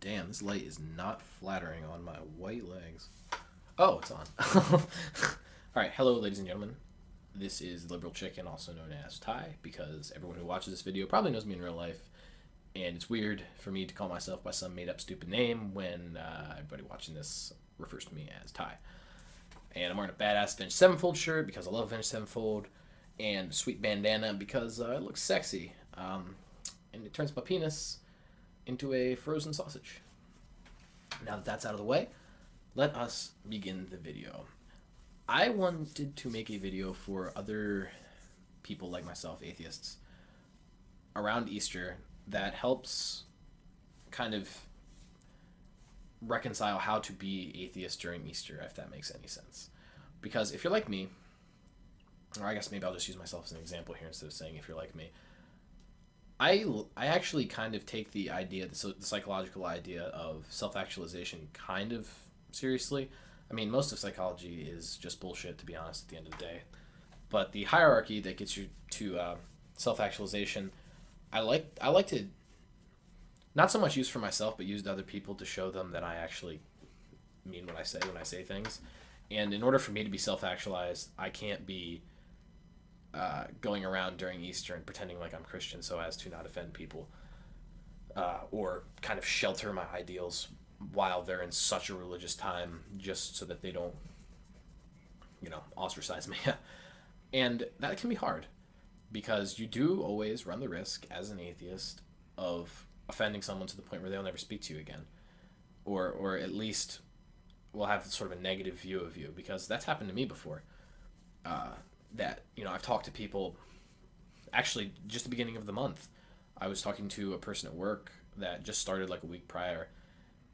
Damn, this light is not flattering on my white legs. Oh, it's on. Alright, hello, ladies and gentlemen. This is Liberal Chicken, also known as Ty, because everyone who watches this video probably knows me in real life, and it's weird for me to call myself by some made-up stupid name when everybody watching this refers to me as Ty. And I'm wearing a badass Avenged Sevenfold shirt because I love Avenged Sevenfold, and a sweet bandana because it looks sexy, and it turns my penis into a frozen sausage. Now that that's out of the way, let us begin the video. I wanted to make a video for other people like myself, atheists, around Easter that helps kind of reconcile how to be atheist during Easter, if that makes any sense. Because if you're like me, or I guess maybe I'll just use myself as an example here instead of saying if you're like me, I actually kind of take the idea, the psychological idea of self-actualization kind of seriously. I mean, most of psychology is just bullshit, to be honest, at the end of the day. But the hierarchy that gets you to self-actualization, I like to not so much use for myself, but use to other people to show them that I actually mean what I say when I say things. And in order for me to be self-actualized, I can't be going around during Easter and pretending like I'm Christian so as to not offend people, or kind of shelter my ideals while they're in such a religious time just so that they don't, ostracize me. And that can be hard because you do always run the risk as an atheist of offending someone to the point where they'll never speak to you again, or at least will have sort of a negative view of you, because that's happened to me before. I've talked to people, actually just the beginning of the month, I was talking to a person at work that just started like a week prior,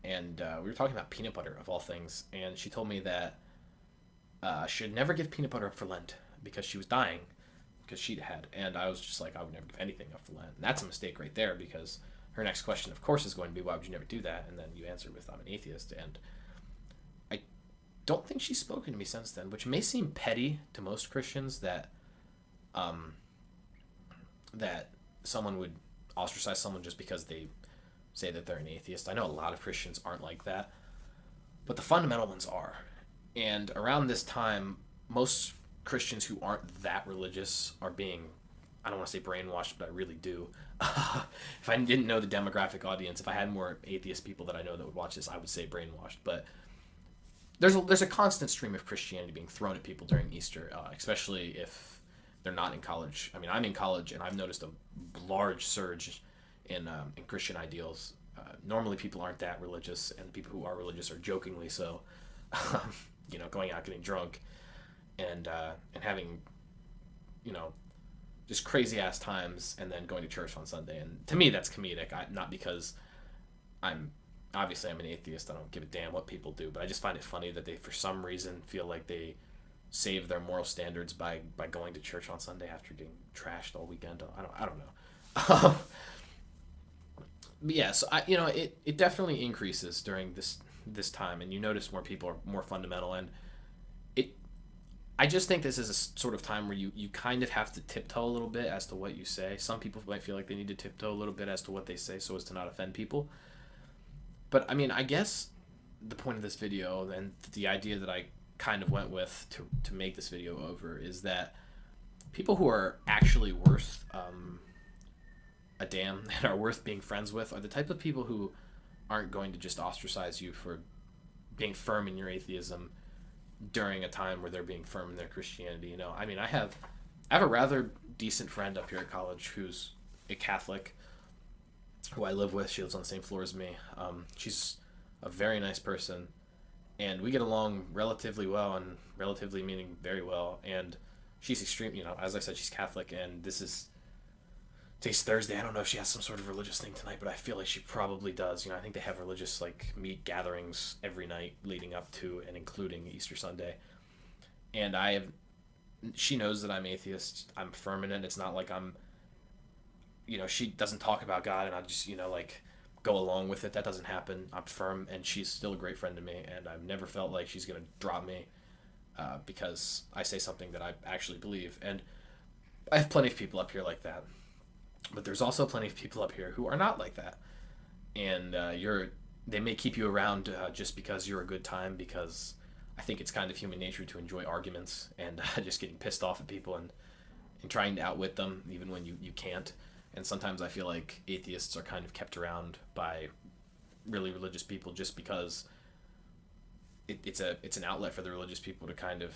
and we were talking about peanut butter of all things, and she told me that she would never give peanut butter up for Lent because she was dying, because she'd had, and I was just like, I would never give anything up for Lent. And that's a mistake right there, because her next question, of course, is going to be, why would you never do that? And then you answer with, I'm an atheist, and I don't think she's spoken to me since then, which may seem petty to most Christians that that someone would ostracize someone just because they say that they're an atheist. I know a lot of Christians aren't like that, but the fundamental ones are. And around this time, most Christians who aren't that religious are being, I don't want to say brainwashed, but I really do. If I didn't know the demographic audience, if I had more atheist people that I know that would watch this, I would say brainwashed. But there's a constant stream of Christianity being thrown at people during Easter, especially if they're not in college. I mean, I'm in college, and I've noticed a large surge in Christian ideals. Normally, people aren't that religious, and people who are religious are jokingly so. Going out, getting drunk, and having, just crazy ass times, and then going to church on Sunday. And to me, that's comedic. Not because I'm an atheist. I don't give a damn what people do, but I just find it funny that they, for some reason, feel like they save their moral standards by going to church on Sunday after getting trashed all weekend. I don't know. But yeah, so it definitely increases during this time, and you notice more people are more fundamental, and I just think this is a sort of time where you kind of have to tiptoe a little bit as to what you say. Some people might feel like they need to tiptoe a little bit as to what they say so as to not offend people. But I mean, I guess the point of this video, and the idea that I kind of went with to make this video over, is that people who are actually worth a damn and are worth being friends with are the type of people who aren't going to just ostracize you for being firm in your atheism during a time where they're being firm in their Christianity. I mean, I have a rather decent friend up here at college who's a Catholic, who I live with. She lives on the same floor as me. She's a very nice person, and we get along relatively well, and relatively meaning very well. And she's extreme, as I said, she's Catholic, and today's Thursday. I don't know if she has some sort of religious thing tonight, but I feel like she probably does. I think they have religious meet gatherings every night leading up to and including Easter Sunday. And she knows that I'm atheist. I'm firm in it. It's not like I'm, she doesn't talk about God and I just, go along with it. That doesn't happen. I'm firm, and she's still a great friend to me, and I've never felt like she's going to drop me because I say something that I actually believe. And I have plenty of people up here like that. But there's also plenty of people up here who are not like that. And you're they may keep you around just because you're a good time, because I think it's kind of human nature to enjoy arguments and just getting pissed off at people and trying to outwit them even when you can't. And sometimes I feel like atheists are kind of kept around by really religious people just because it's an outlet for the religious people to kind of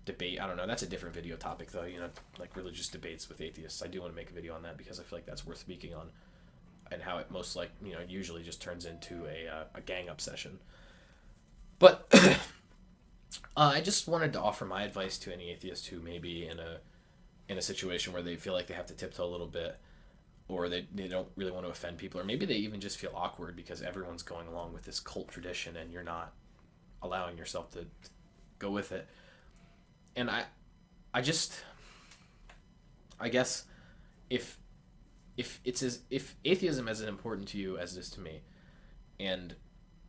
debate. I don't know. That's a different video topic though. Like religious debates with atheists. I do want to make a video on that because I feel like that's worth speaking on, and how it most usually just turns into a gang up session. But I just wanted to offer my advice to any atheist who may be in a situation where they feel like they have to tiptoe a little bit, or they don't really want to offend people, or maybe they even just feel awkward because everyone's going along with this cult tradition and you're not allowing yourself to go with it. And I guess if atheism is as important to you as it is to me, and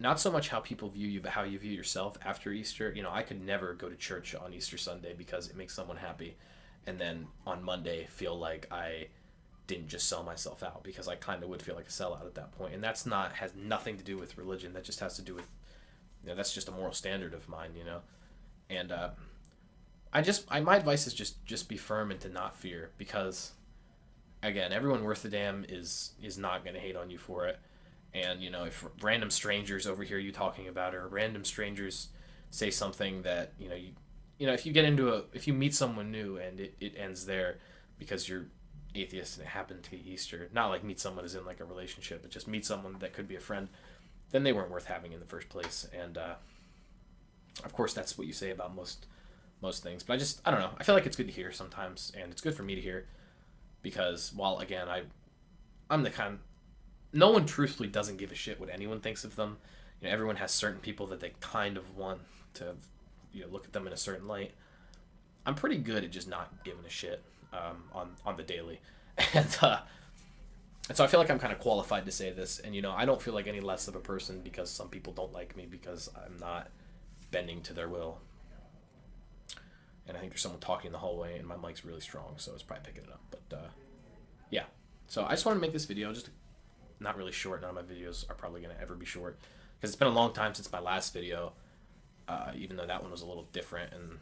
not so much how people view you, but how you view yourself after Easter. I could never go to church on Easter Sunday because it makes someone happy, and then on Monday feel like I didn't just sell myself out, because I kind of would feel like a sellout at that point. And has nothing to do with religion. That just has to do with, that's just a moral standard of mine, And my advice is just be firm and to not fear, because again, everyone worth a damn is not going to hate on you for it. And if random strangers overhear you talking about it, or random strangers say something that if you meet someone new and it ends there because you're atheist and it happened to be Easter, not like meet someone as in like a relationship, but just meet someone that could be a friend, then they weren't worth having in the first place. And of course that's what you say about most things, but I don't know, I feel like it's good to hear sometimes, and it's good for me to hear, because while again I'm the kind, no one truthfully doesn't give a shit what anyone thinks of them. Everyone has certain people that they kind of want to look at them in a certain light. I'm pretty good at just not giving a shit on the daily, and so I feel like I'm kind of qualified to say this. And I don't feel like any less of a person because some people don't like me because I'm not bending to their will. And I think there's someone talking in the hallway, and my mic's really strong, so it's probably picking it up. But yeah, so I just wanted to make this video, just not really short. None of my videos are probably going to ever be short, because it's been a long time since my last video, even though that one was a little different, and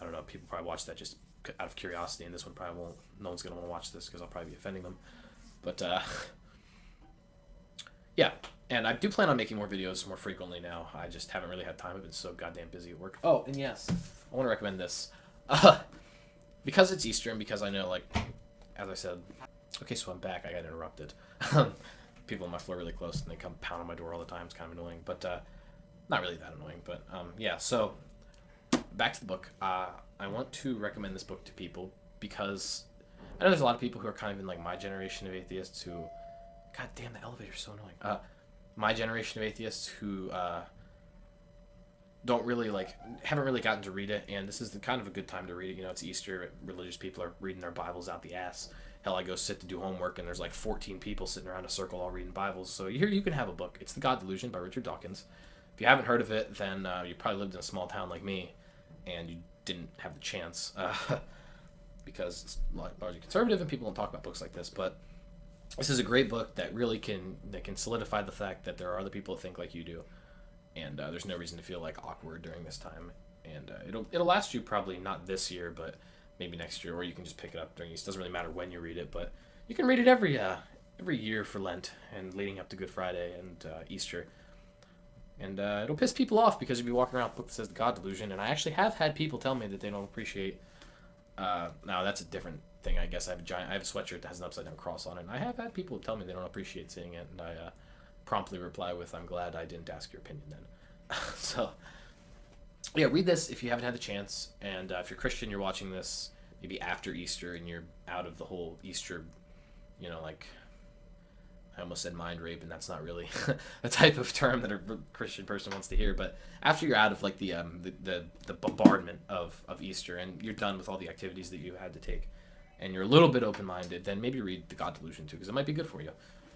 I don't know, people probably watched that just out of curiosity, and this one probably won't. No one's going to want to watch this because I'll probably be offending them. But yeah, and I do plan on making more videos more frequently now. I just haven't really had time. I've been so goddamn busy at work. Oh, and yes, I want to recommend this. Because it's Easter, and because I know, like, as I said, okay, so I'm back. I got interrupted. People on my floor really close, and they come pound on my door all the time. It's kind of annoying, but not really that annoying. But yeah, so back to the book. I want to recommend this book to people because I know there's a lot of people who are kind of in like my generation of atheists who, god damn, the elevator's so annoying. My generation of atheists who don't really haven't really gotten to read it, and this is kind of a good time to read it. It's Easter. Religious people are reading their Bibles out the ass. Hell, I go sit to do homework, and there's like 14 people sitting around a circle all reading Bibles. So here you can have a book. It's The God Delusion by Richard Dawkins. If you haven't heard of it, then you probably lived in a small town like me, and you didn't have the chance because it's largely conservative, and people don't talk about books like this. But this is a great book that really can solidify the fact that there are other people that think like you do, and there's no reason to feel like awkward during this time. And it'll last you probably not this year, but maybe next year, or you can just pick it up during Easter. It doesn't really matter when you read it, but you can read it every year for Lent and leading up to Good Friday and Easter. And it'll piss people off because you'll be walking around with a book that says The God Delusion, and I actually have had people tell me that they don't appreciate. Now that's a different thing, I guess. I have a sweatshirt that has an upside down cross on it, and I have had people tell me they don't appreciate seeing it, and I promptly reply with, "I'm glad I didn't ask your opinion then." So yeah, read this if you haven't had the chance, and if you're Christian, you're watching this maybe after Easter and you're out of the whole Easter, like, I almost said mind rape, and that's not really the type of term that a Christian person wants to hear, but after you're out of like the bombardment of Easter, and you're done with all the activities that you had to take, and you're a little bit open-minded, then maybe read The God Delusion too, because it might be good for you.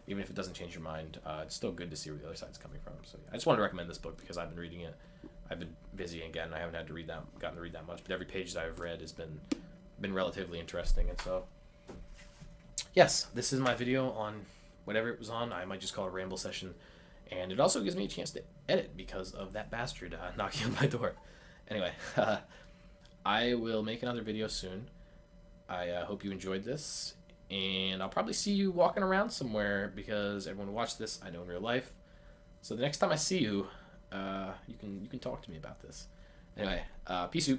Even if it doesn't change your mind, it's still good to see where the other side's coming from. So yeah, I just wanted to recommend this book because I've been reading it. I've been busy again. I haven't gotten to read that much, but every page that I've read has been relatively interesting. And so, yes, this is my video on whatever it was on. I might just call it a ramble session. And it also gives me a chance to edit because of that bastard knocking on my door. Anyway, I will make another video soon. I hope you enjoyed this, and I'll probably see you walking around somewhere because everyone who watched this I know in real life. So the next time I see you, you can talk to me about this. Anyway, peace out.